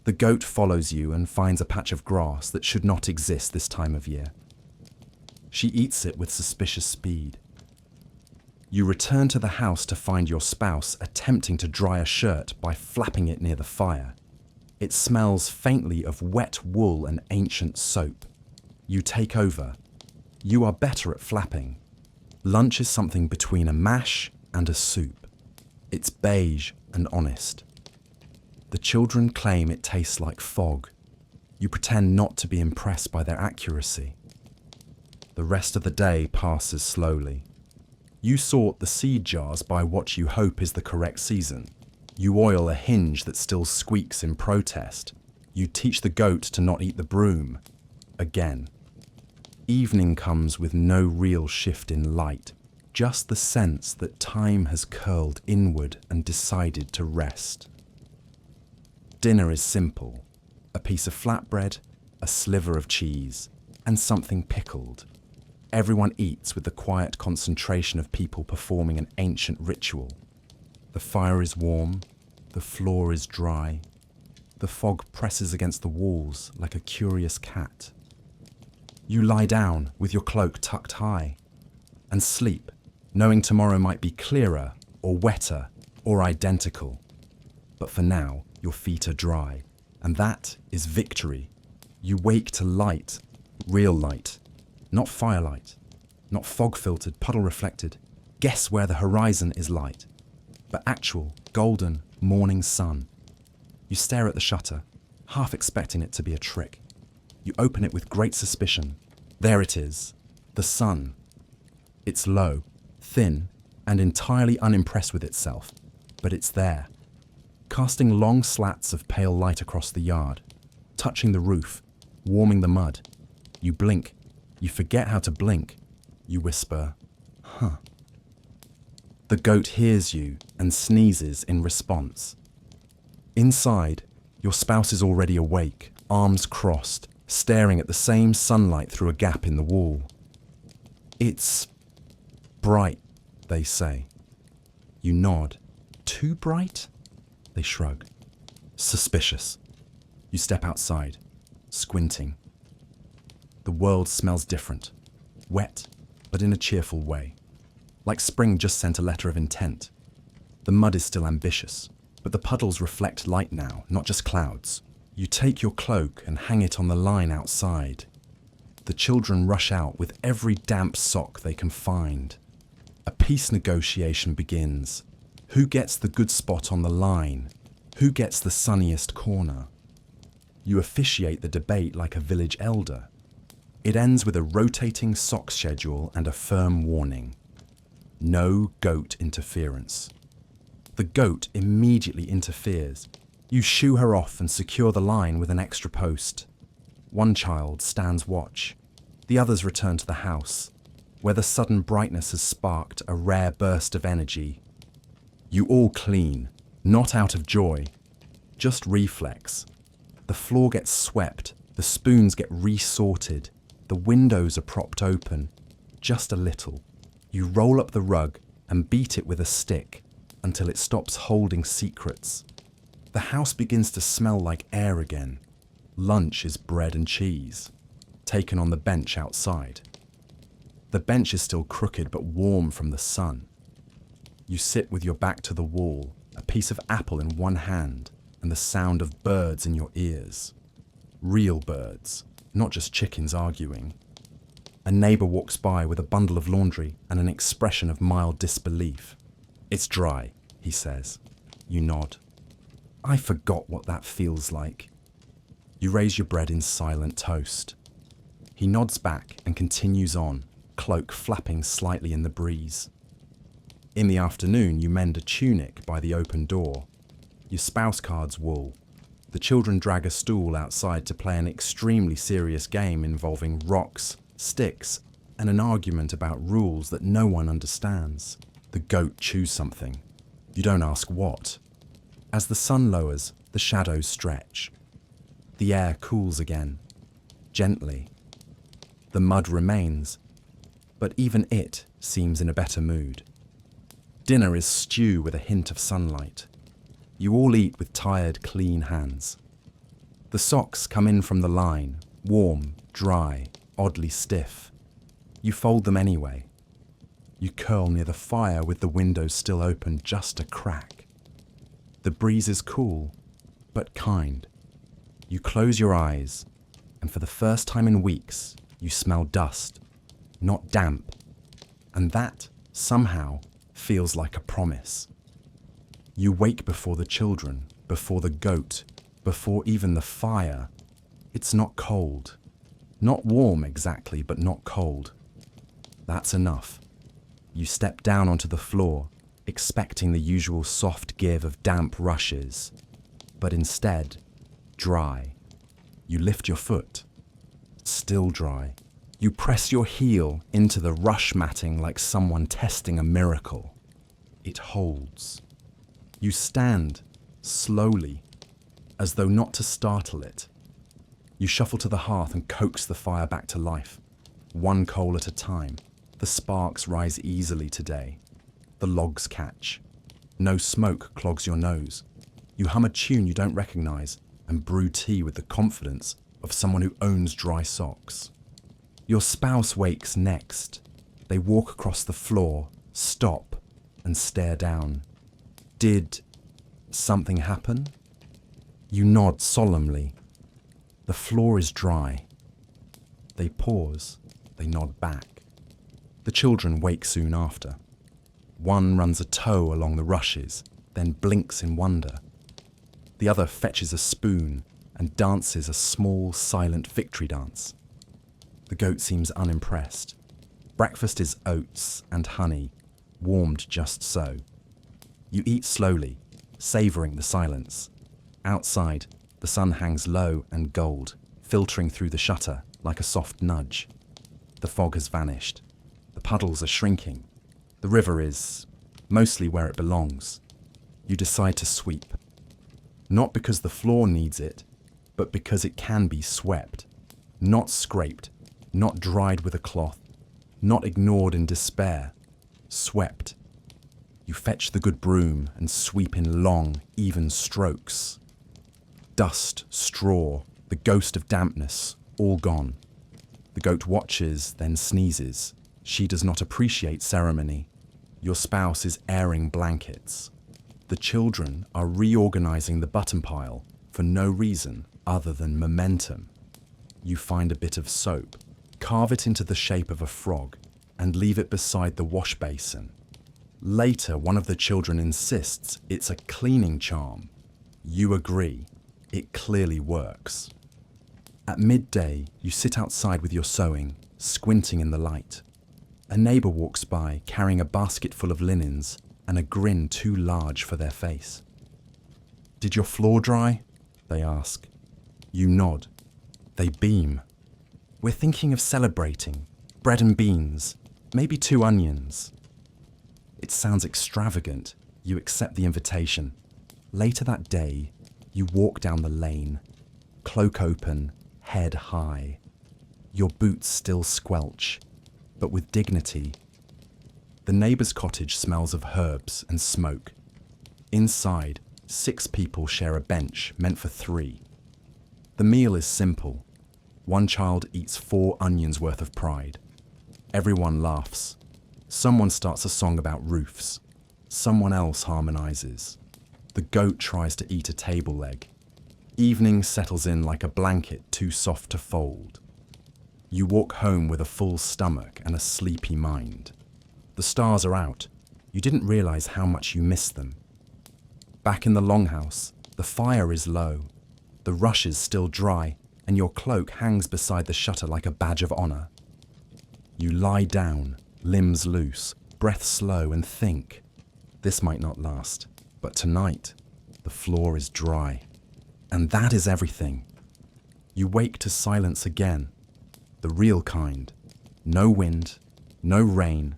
The goat follows you and finds a patch of grass that should not exist this time of year. She eats it with suspicious speed. You return to the house to find your spouse attempting to dry a shirt by flapping it near the fire. It smells faintly of wet wool and ancient soap. You take over. You are better at flapping. Lunch is something between a mash and a soup. It's beige and honest. The children claim it tastes like fog. You pretend not to be impressed by their accuracy. The rest of the day passes slowly. You sort the seed jars by what you hope is the correct season. You oil a hinge that still squeaks in protest. You teach the goat to not eat the broom. Again. Evening comes with no real shift in light, just the sense that time has curled inward and decided to rest. Dinner is simple. A piece of flatbread, a sliver of cheese, and something pickled. Everyone eats with the quiet concentration of people performing an ancient ritual. The fire is warm, the floor is dry. The fog presses against the walls like a curious cat. You lie down with your cloak tucked high and sleep, knowing tomorrow might be clearer or wetter or identical. But for now, your feet are dry, and that is victory. You wake to light, real light, not firelight, not fog-filtered, puddle-reflected. Guess where the horizon is light, but actual, golden, morning sun. You stare at the shutter, half expecting it to be a trick. You open it with great suspicion. There it is, the sun. It's low, thin, and entirely unimpressed with itself, but it's there, casting long slats of pale light across the yard, touching the roof, warming the mud. You blink. You forget how to blink. You whisper, "Huh." The goat hears you and sneezes in response. Inside, your spouse is already awake, arms crossed, staring at the same sunlight through a gap in the wall. "It's bright," they say. You nod. "Too bright?" They shrug. Suspicious. You step outside, squinting. The world smells different. Wet, but in a cheerful way. Like spring just sent a letter of intent. The mud is still ambitious, but the puddles reflect light now, not just clouds. You take your cloak and hang it on the line outside. The children rush out with every damp sock they can find. A peace negotiation begins. Who gets the good spot on the line? Who gets the sunniest corner? You officiate the debate like a village elder. It ends with a rotating sock schedule and a firm warning. No goat interference. The goat immediately interferes. You shoo her off and secure the line with an extra post. One child stands watch. The others return to the house, where the sudden brightness has sparked a rare burst of energy. You all clean, not out of joy, just reflex. The floor gets swept, the spoons get resorted, the windows are propped open, just a little. You roll up the rug and beat it with a stick until it stops holding secrets. The house begins to smell like air again. Lunch is bread and cheese, taken on the bench outside. The bench is still crooked but warm from the sun. You sit with your back to the wall, a piece of apple in one hand, and the sound of birds in your ears. Real birds, not just chickens arguing. A neighbour walks by with a bundle of laundry and an expression of mild disbelief. "It's dry," he says. You nod. "I forgot what that feels like." You raise your bread in silent toast. He nods back and continues on, cloak flapping slightly in the breeze. In the afternoon, you mend a tunic by the open door. Your spouse cards wool. The children drag a stool outside to play an extremely serious game involving rocks, sticks, and an argument about rules that no one understands. The goat chews something. You don't ask what. As the sun lowers, the shadows stretch. The air cools again, gently. The mud remains, but even it seems in a better mood. Dinner is stew with a hint of sunlight. You all eat with tired, clean hands. The socks come in from the line, warm, dry, oddly stiff. You fold them anyway. You curl near the fire with the windows still open just a crack. The breeze is cool, but kind. You close your eyes, and for the first time in weeks, you smell dust, not damp, and that, somehow, feels like a promise. You wake before the children, before the goat, before even the fire. It's not cold. Not warm exactly, but not cold. That's enough. You step down onto the floor, expecting the usual soft give of damp rushes, but instead, dry. You lift your foot. Still dry. You press your heel into the rush matting like someone testing a miracle. It holds. You stand, slowly, as though not to startle it. You shuffle to the hearth and coax the fire back to life, one coal at a time. The sparks rise easily today. The logs catch. No smoke clogs your nose. You hum a tune you don't recognize and brew tea with the confidence of someone who owns dry socks. Your spouse wakes next. They walk across the floor, stop, and stare down. Did something happen? You nod solemnly. The floor is dry. They pause. They nod back. The children wake soon after. One runs a toe along the rushes, then blinks in wonder. The other fetches a spoon and dances a small, silent victory dance. The goat seems unimpressed. Breakfast is oats and honey, warmed just so. You eat slowly, savouring the silence. Outside, the sun hangs low and gold, filtering through the shutter like a soft nudge. The fog has vanished. The puddles are shrinking. The river is mostly where it belongs. You decide to sweep. Not because the floor needs it, but because it can be swept. Not scraped, not dried with a cloth, not ignored in despair. Swept. You fetch the good broom and sweep in long, even strokes. Dust, straw, the ghost of dampness, all gone. The goat watches, then sneezes. She does not appreciate ceremony. Your spouse is airing blankets. The children are reorganizing the button pile for no reason other than momentum. You find a bit of soap, carve it into the shape of a frog, and leave it beside the wash basin. Later, one of the children insists it's a cleaning charm. You agree. It clearly works. At midday, you sit outside with your sewing, squinting in the light. A neighbor walks by carrying a basket full of linens and a grin too large for their face. "Did your floor dry?" they ask. You nod. They beam. "We're thinking of celebrating. Bread and beans, maybe 2 onions." It sounds extravagant. You accept the invitation. Later that day, you walk down the lane, cloak open, head high. Your boots still squelch, but with dignity. The neighbour's cottage smells of herbs and smoke. Inside, 6 people share a bench meant for 3. The meal is simple. One child eats 4 onions worth of pride. Everyone laughs. Someone starts a song about roofs. Someone else harmonizes. The goat tries to eat a table leg. Evening settles in like a blanket too soft to fold. You walk home with a full stomach and a sleepy mind. The stars are out. You didn't realize how much you missed them. Back in the longhouse, the fire is low. The rushes still dry, and your cloak hangs beside the shutter like a badge of honor. You lie down, limbs loose, breath slow, and think. This might not last, but tonight, the floor is dry. And that is everything. You wake to silence again. The real kind. No wind, no rain,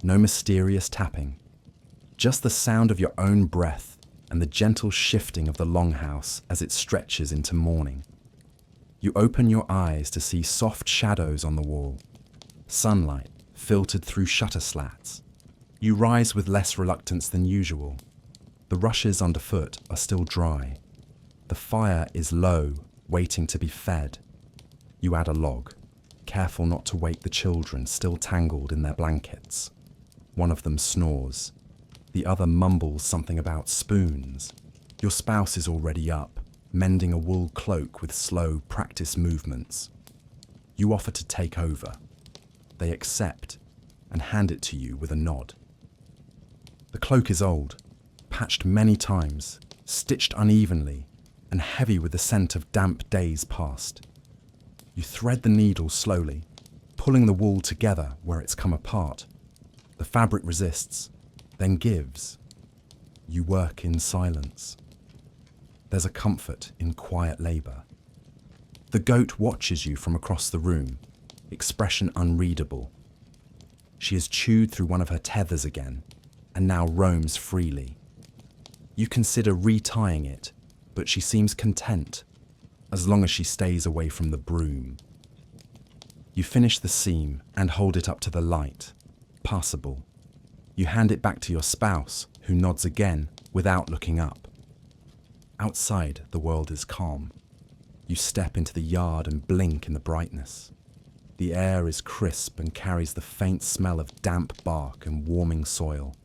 no mysterious tapping. Just the sound of your own breath and the gentle shifting of the longhouse as it stretches into morning. You open your eyes to see soft shadows on the wall. Sunlight filtered through shutter slats. You rise with less reluctance than usual. The rushes underfoot are still dry. The fire is low, waiting to be fed. You add a log, careful not to wake the children still tangled in their blankets. One of them snores. The other mumbles something about spoons. Your spouse is already up, mending a wool cloak with slow, practiced movements. You offer to take over. They accept and hand it to you with a nod. The cloak is old, patched many times, stitched unevenly, and heavy with the scent of damp days past. You thread the needle slowly, pulling the wool together where it's come apart. The fabric resists, then gives. You work in silence. There's a comfort in quiet labour. The goat watches you from across the room, expression unreadable. She has chewed through one of her tethers again, and now roams freely. You consider retying it, but she seems content, as long as she stays away from the broom. You finish the seam and hold it up to the light, passable. You hand it back to your spouse, who nods again without looking up. Outside, the world is calm. You step into the yard and blink in the brightness. The air is crisp and carries the faint smell of damp bark and warming soil.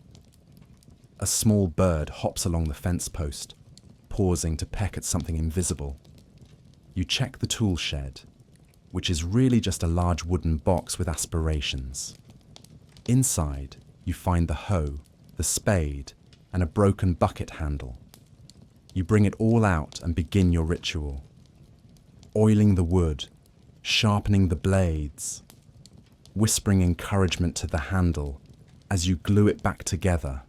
A small bird hops along the fence post, pausing to peck at something invisible. You check the tool shed, which is really just a large wooden box with aspirations. Inside, you find the hoe, the spade, and a broken bucket handle. You bring it all out and begin your ritual. Oiling the wood, sharpening the blades, whispering encouragement to the handle as you glue it back together.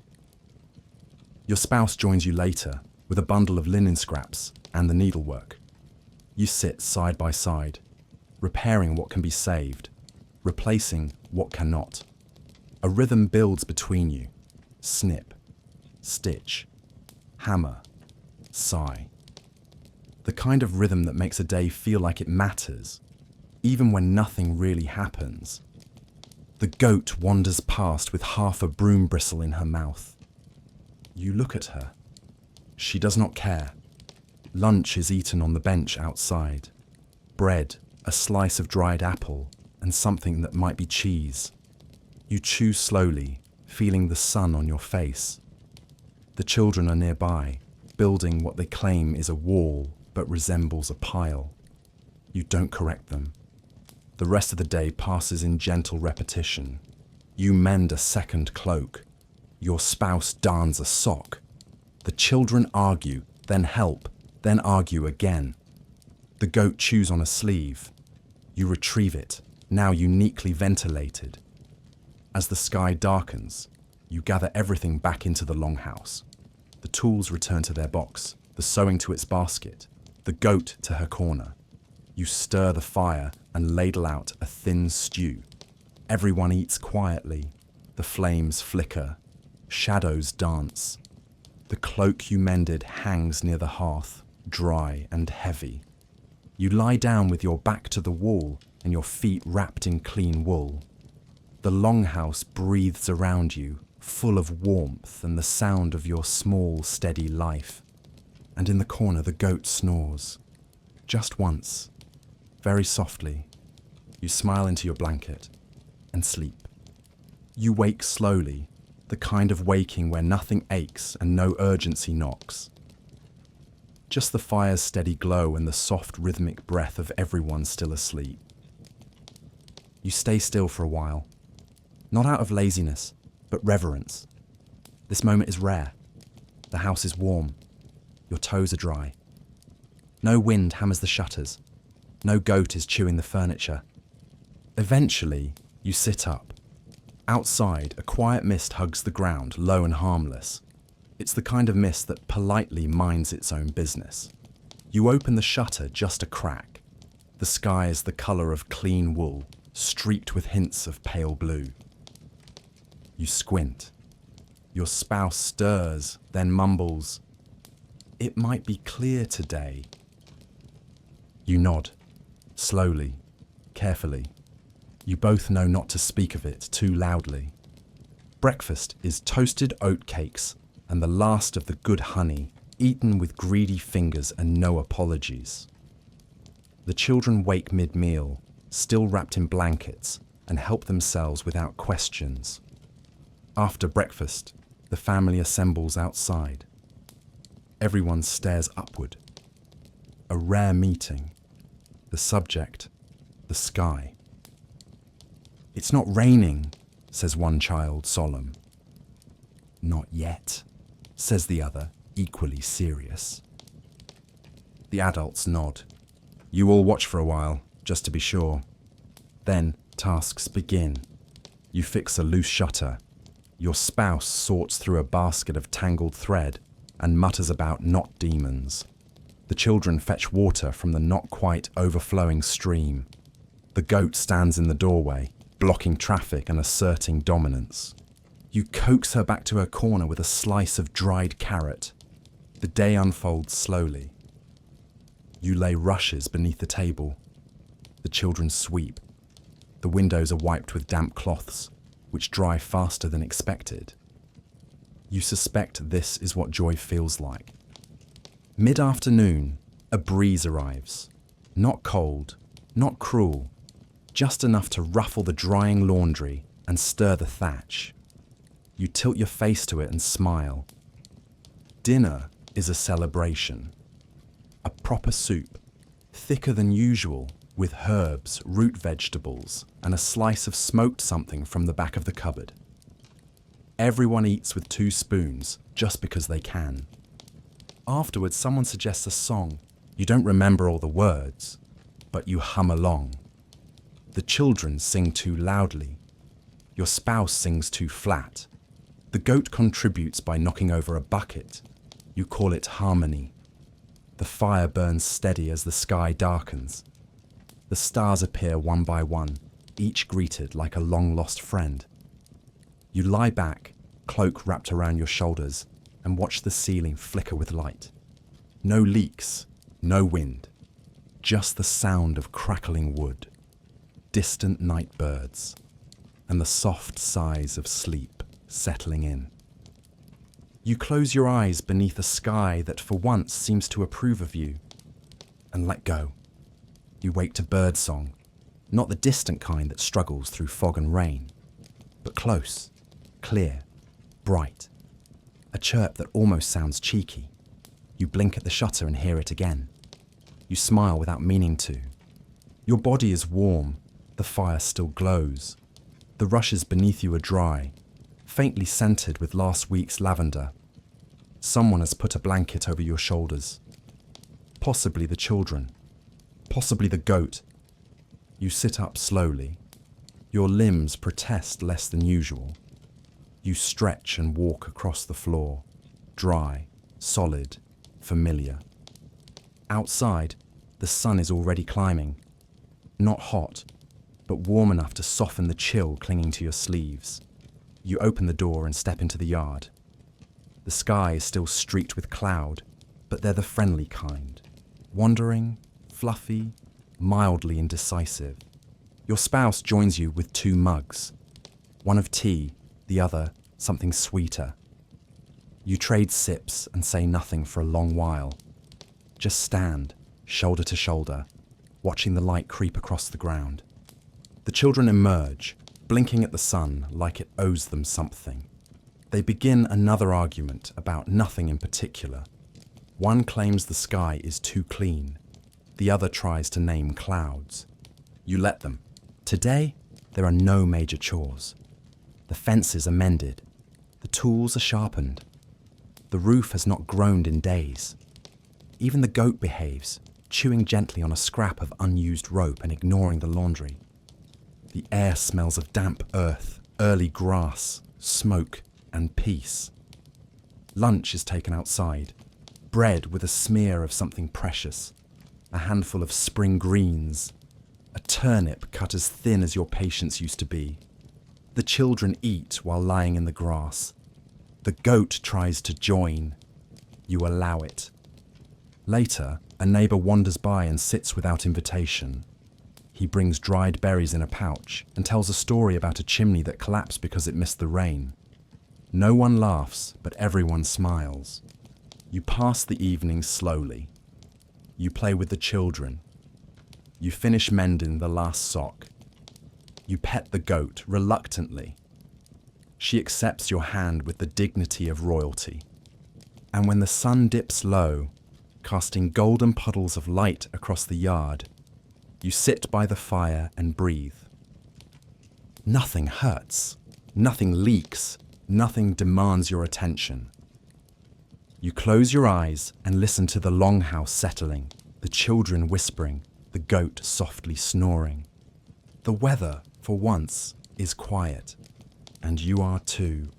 Your spouse joins you later with a bundle of linen scraps and the needlework. You sit side by side, repairing what can be saved, replacing what cannot. A rhythm builds between you. Snip, stitch, hammer, sigh. The kind of rhythm that makes a day feel like it matters, even when nothing really happens. The goat wanders past with half a broom bristle in her mouth. You look at her. She does not care. Lunch is eaten on the bench outside. Bread, a slice of dried apple, and something that might be cheese. You chew slowly, feeling the sun on your face. The children are nearby, building what they claim is a wall but resembles a pile. You don't correct them. The rest of the day passes in gentle repetition. You mend a second cloak. Your spouse darns a sock. The children argue, then help, then argue again. The goat chews on a sleeve. You retrieve it, now uniquely ventilated. As the sky darkens, you gather everything back into the longhouse. The tools return to their box, the sewing to its basket, the goat to her corner. You stir the fire and ladle out a thin stew. Everyone eats quietly. The flames flicker. Shadows dance. The cloak you mended hangs near the hearth, dry and heavy. You lie down with your back to the wall and your feet wrapped in clean wool. The longhouse breathes around you, full of warmth and the sound of your small, steady life. And in the corner the goat snores. Just once, very softly. You smile into your blanket and sleep. You wake slowly, the kind of waking where nothing aches and no urgency knocks. Just the fire's steady glow and the soft rhythmic breath of everyone still asleep. You stay still for a while, not out of laziness, but reverence. This moment is rare. The house is warm. Your toes are dry. No wind hammers the shutters. No goat is chewing the furniture. Eventually, you sit up. Outside, a quiet mist hugs the ground, low and harmless. It's the kind of mist that politely minds its own business. You open the shutter just a crack. The sky is the colour of clean wool, streaked with hints of pale blue. You squint. Your spouse stirs, then mumbles, "It might be clear today." You nod, slowly, carefully. You both know not to speak of it too loudly. Breakfast is toasted oat cakes and the last of the good honey, eaten with greedy fingers and no apologies. The children wake mid-meal, still wrapped in blankets, and help themselves without questions. After breakfast, the family assembles outside. Everyone stares upward. A rare meeting. The subject, the sky. "It's not raining," says one child, solemn. "Not yet," says the other, equally serious. The adults nod. You all watch for a while, just to be sure. Then tasks begin. You fix a loose shutter. Your spouse sorts through a basket of tangled thread and mutters about knot demons. The children fetch water from the not quite overflowing stream. The goat stands in the doorway, blocking traffic and asserting dominance. You coax her back to her corner with a slice of dried carrot. The day unfolds slowly. You lay rushes beneath the table. The children sweep. The windows are wiped with damp cloths, which dry faster than expected. You suspect this is what joy feels like. Mid-afternoon, a breeze arrives. Not cold, not cruel, just enough to ruffle the drying laundry and stir the thatch. You tilt your face to it and smile. Dinner is a celebration. A proper soup, thicker than usual, with herbs, root vegetables, and a slice of smoked something from the back of the cupboard. Everyone eats with 2 spoons, just because they can. Afterwards, someone suggests a song. You don't remember all the words, but you hum along. The children sing too loudly. Your spouse sings too flat. The goat contributes by knocking over a bucket. You call it harmony. The fire burns steady as the sky darkens. The stars appear one by one, each greeted like a long-lost friend. You lie back, cloak wrapped around your shoulders, and watch the ceiling flicker with light. No leaks, no wind, just the sound of crackling wood, distant night birds, and the soft sighs of sleep settling in. You close your eyes beneath a sky that for once seems to approve of you, and let go. You wake to birdsong, not the distant kind that struggles through fog and rain, but close, clear, bright. A chirp that almost sounds cheeky. You blink at the shutter and hear it again. You smile without meaning to. Your body is warm, the fire still glows. The rushes beneath you are dry, faintly scented with last week's lavender. Someone has put a blanket over your shoulders. Possibly the children, possibly the goat. You sit up slowly. Your limbs protest less than usual. You stretch and walk across the floor, dry, solid, familiar. Outside, the sun is already climbing. Not hot, but warm enough to soften the chill clinging to your sleeves. You open the door and step into the yard. The sky is still streaked with cloud, but they're the friendly kind. Wandering, fluffy, mildly indecisive. Your spouse joins you with 2 mugs. One of tea, the other something sweeter. You trade sips and say nothing for a long while. Just stand, shoulder to shoulder, watching the light creep across the ground. The children emerge, blinking at the sun like it owes them something. They begin another argument about nothing in particular. One claims the sky is too clean. The other tries to name clouds. You let them. Today, there are no major chores. The fences are mended. The tools are sharpened. The roof has not groaned in days. Even the goat behaves, chewing gently on a scrap of unused rope and ignoring the laundry. The air smells of damp earth, early grass, smoke, and peace. Lunch is taken outside. Bread with a smear of something precious. A handful of spring greens. A turnip cut as thin as your patience used to be. The children eat while lying in the grass. The goat tries to join. You allow it. Later, a neighbour wanders by and sits without invitation. He brings dried berries in a pouch and tells a story about a chimney that collapsed because it missed the rain. No one laughs, but everyone smiles. You pass the evening slowly. You play with the children. You finish mending the last sock. You pet the goat reluctantly. She accepts your hand with the dignity of royalty. And when the sun dips low, casting golden puddles of light across the yard, you sit by the fire and breathe. Nothing hurts. Nothing leaks. Nothing demands your attention. You close your eyes and listen to the longhouse settling, the children whispering, the goat softly snoring. The weather, for once, is quiet, and you are too.